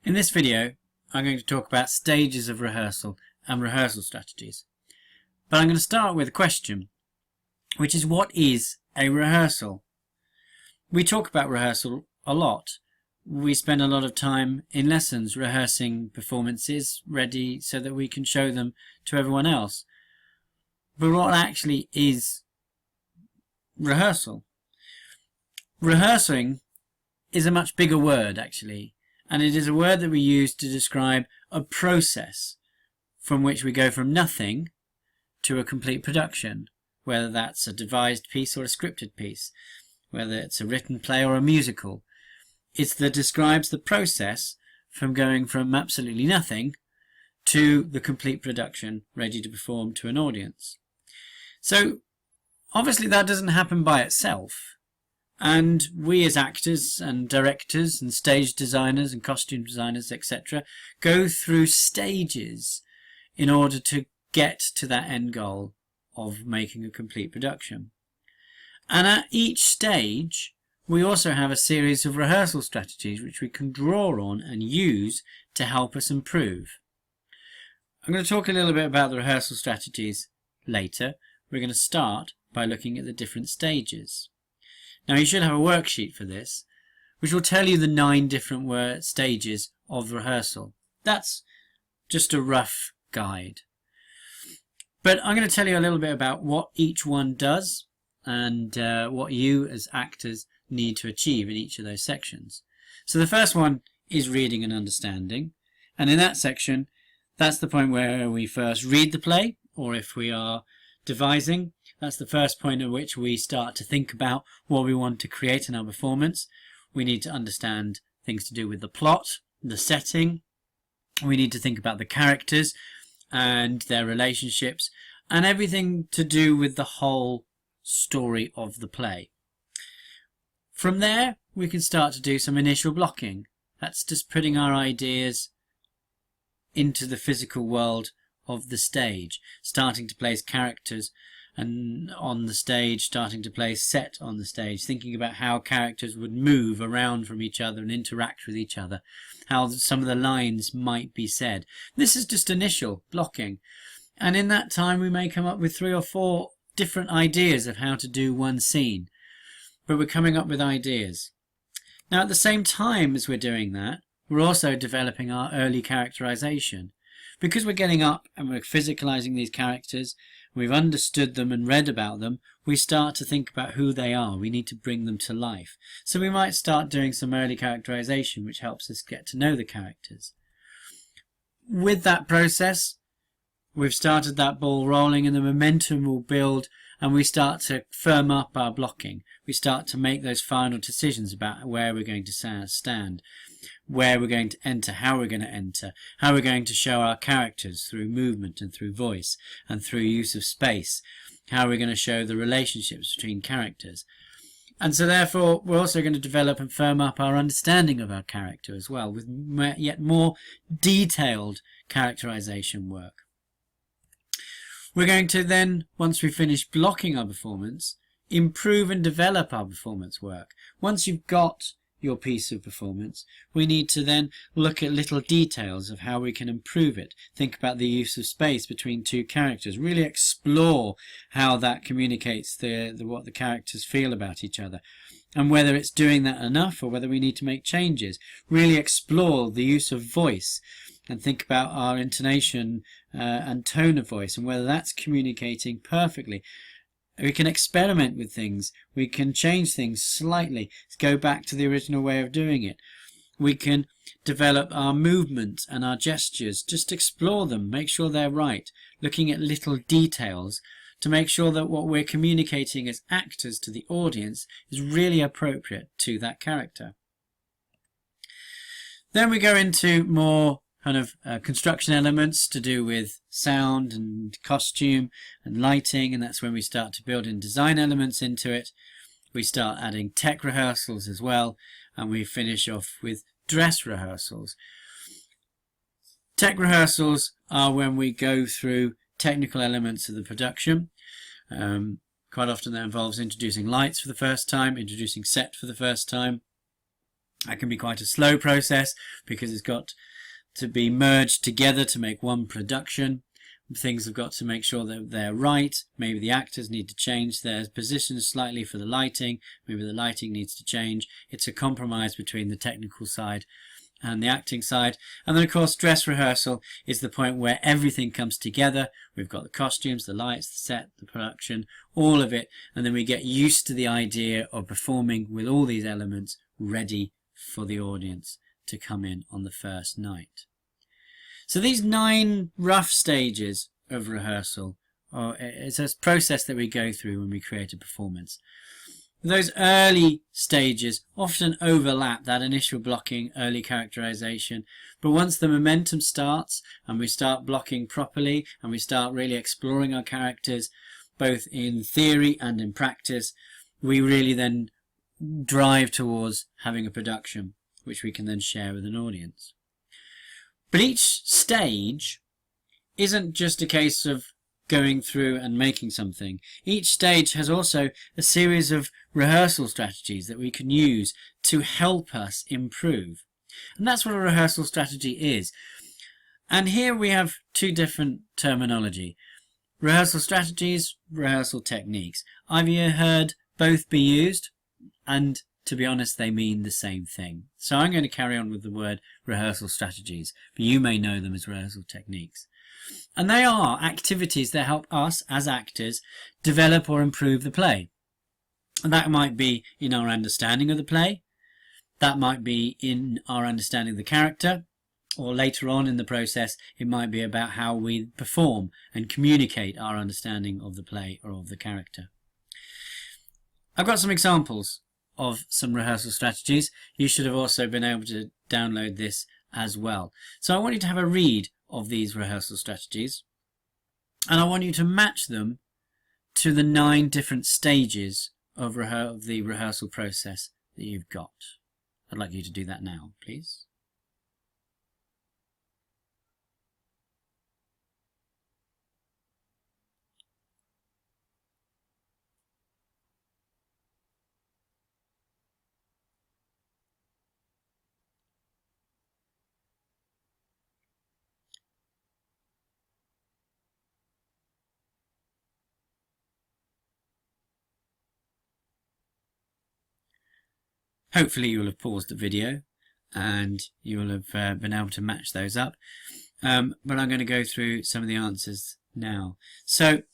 In this video, I'm going to talk about stages of rehearsal and rehearsal strategies. But I'm going to start with a question, which is, what is a rehearsal? We talk about rehearsal a lot. We spend a lot of time in lessons rehearsing performances ready so that we can show them to everyone else. But what actually is rehearsal? Rehearsing is a much bigger word, actually. And it is a word that we use to describe a process from which we go from nothing to a complete production, whether that's a devised piece or a scripted piece, whether it's a written play or a musical. It's that describes the process from going from absolutely nothing to the complete production ready to perform to an audience. So obviously that doesn't happen by itself. And we as actors and directors and stage designers and costume designers, etc., go through stages in order to get to that end goal of making a complete production. And at each stage, we also have a series of rehearsal strategies which we can draw on and use to help us improve. I'm going to talk a little bit about the rehearsal strategies later. We're going to start by looking at the different stages. Now you should have a worksheet for this, which will tell you the 9 different stages of rehearsal. That's just a rough guide. But I'm going to tell you a little bit about what each one does and what you as actors need to achieve in each of those sections. So the first one is reading and understanding. And in that section, that's the point where we first read the play, or if we are devising, that's the first point at which we start to think about what we want to create in our performance. We need to understand things to do with the plot, the setting. We need to think about the characters and their relationships and everything to do with the whole story of the play. From there, we can start to do some initial blocking. That's just putting our ideas into the physical world of the stage, starting to place characters and on the stage, starting to place set on the stage, thinking about how characters would move around from each other and interact with each other, how some of the lines might be said. This is just initial blocking, and in that time we may come up with 3 or 4 different ideas of how to do one scene, but we're coming up with ideas. Now at the same time as we're doing that, we're also developing our early characterization. Because we're getting up and we're physicalizing these characters, we've understood them and read about them, we start to think about who they are. We need to bring them to life. So we might start doing some early characterization, which helps us get to know the characters. With that process, we've started that ball rolling and the momentum will build, and we start to firm up our blocking. We start to make those final decisions about where we're going to stand, where we're going to enter, how we're going to enter, how we're going to show our characters through movement and through voice and through use of space, how we're going to show the relationships between characters. And so therefore we're also going to develop and firm up our understanding of our character as well, with yet more detailed characterization work. We're going to then, once we finish blocking our performance, improve and develop our performance work. Once you've got your piece of performance, we need to then look at little details of how we can improve it. Think about the use of space between 2 characters. Really explore how that communicates what the characters feel about each other, and whether it's doing that enough or whether we need to make changes. Really explore the use of voice and think about our intonation and tone of voice and whether that's communicating perfectly. We can experiment with things. We can change things slightly, go back to the original way of doing it. We can develop our movement and our gestures, just explore them, make sure they're right, looking at little details to make sure that what we're communicating as actors to the audience is really appropriate to that character. Then we go into more kind of construction elements to do with sound and costume and lighting, and that's when we start to build in design elements into it. We start adding tech rehearsals as well, and we finish off with dress rehearsals. Tech rehearsals are when we go through technical elements of the production. Quite often that involves introducing lights for the first time, introducing set for the first time, That can be quite a slow process because it's got to be merged together to make one production. Things have got to make sure that they're right. Maybe the actors need to change their positions slightly for the lighting. Maybe the lighting needs to change. It's a compromise between the technical side and the acting side. And then of course dress rehearsal is the point where everything comes together. We've got the costumes, the lights, the set, the production, all of it, and then we get used to the idea of performing with all these elements ready for the audience to come in on the first night. So these 9 rough stages of rehearsal, it's a process that we go through when we create a performance. Those early stages often overlap that initial blocking, early characterization, but once the momentum starts and we start blocking properly and we start really exploring our characters both in theory and in practice, we really then drive towards having a production which we can then share with an audience. But each stage isn't just a case of going through and making something. Each stage has also a series of rehearsal strategies that we can use to help us improve. And that's what a rehearsal strategy is. And here we have 2 different terminology. Rehearsal strategies, rehearsal techniques. I've heard both be used, and to be honest, they mean the same thing. So I'm going to carry on with the word rehearsal strategies, but you may know them as rehearsal techniques. And they are activities that help us as actors develop or improve the play. And that might be in our understanding of the play, that might be in our understanding of the character, or later on in the process it might be about how we perform and communicate our understanding of the play or of the character. I've got some examples of some rehearsal strategies. You should have also been able to download this as well. So I want you to have a read of these rehearsal strategies, and I want you to match them to the 9 different stages of the rehearsal process that you've got. I'd like you to do that now, please. Hopefully you'll have paused the video and you'll have been able to match those up. But I'm going to go through some of the answers now. So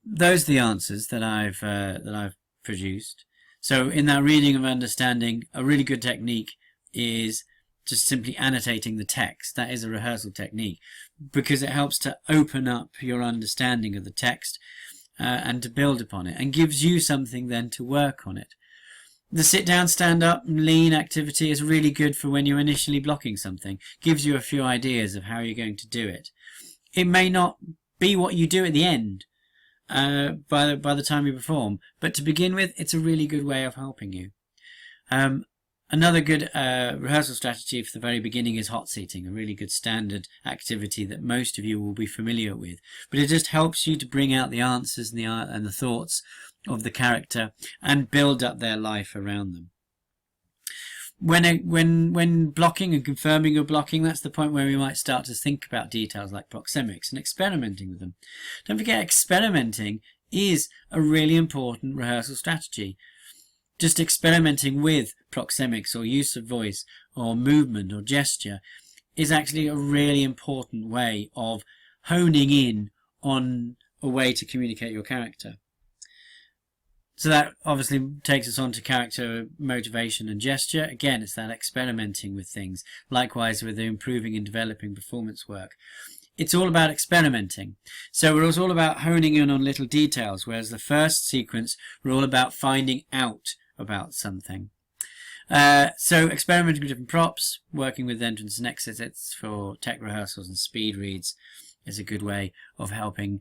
those are the answers that I've produced. So in that reading of understanding, a really good technique is just simply annotating the text. That is a rehearsal technique because it helps to open up your understanding of the text and to build upon it, and gives you something then to work on it. The sit down, stand up, lean activity is really good for when you're initially blocking something. Gives you a few ideas of how you're going to do it. It may not be what you do at the end by the time you perform, but to begin with, it's a really good way of helping you. Another good rehearsal strategy for the very beginning is hot seating, a really good standard activity that most of you will be familiar with. But it just helps you to bring out the answers and the thoughts of the character and build up their life around them. When blocking and confirming your blocking, that's the point where we might start to think about details like proxemics and experimenting with them. Don't forget, experimenting is a really important rehearsal strategy. Just experimenting with proxemics or use of voice or movement or gesture is actually a really important way of honing in on a way to communicate your character. So that obviously takes us on to character motivation and gesture. Again, it's that experimenting with things. Likewise with the improving and developing performance work. It's all about experimenting. So we're all about honing in on little details, whereas the first sequence, we're all about finding out about something. So experimenting with different props, working with entrance and exits for tech rehearsals and speed reads is a good way of helping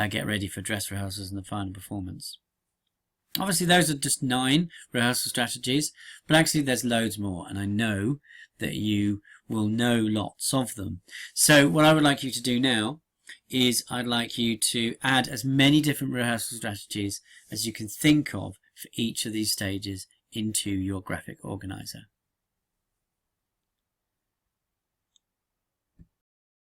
get ready for dress rehearsals and the final performance. Obviously those are just 9 rehearsal strategies, but actually there's loads more, and I know that you will know lots of them. So what I would like you to do now is I'd like you to add as many different rehearsal strategies as you can think of for each of these stages into your graphic organizer.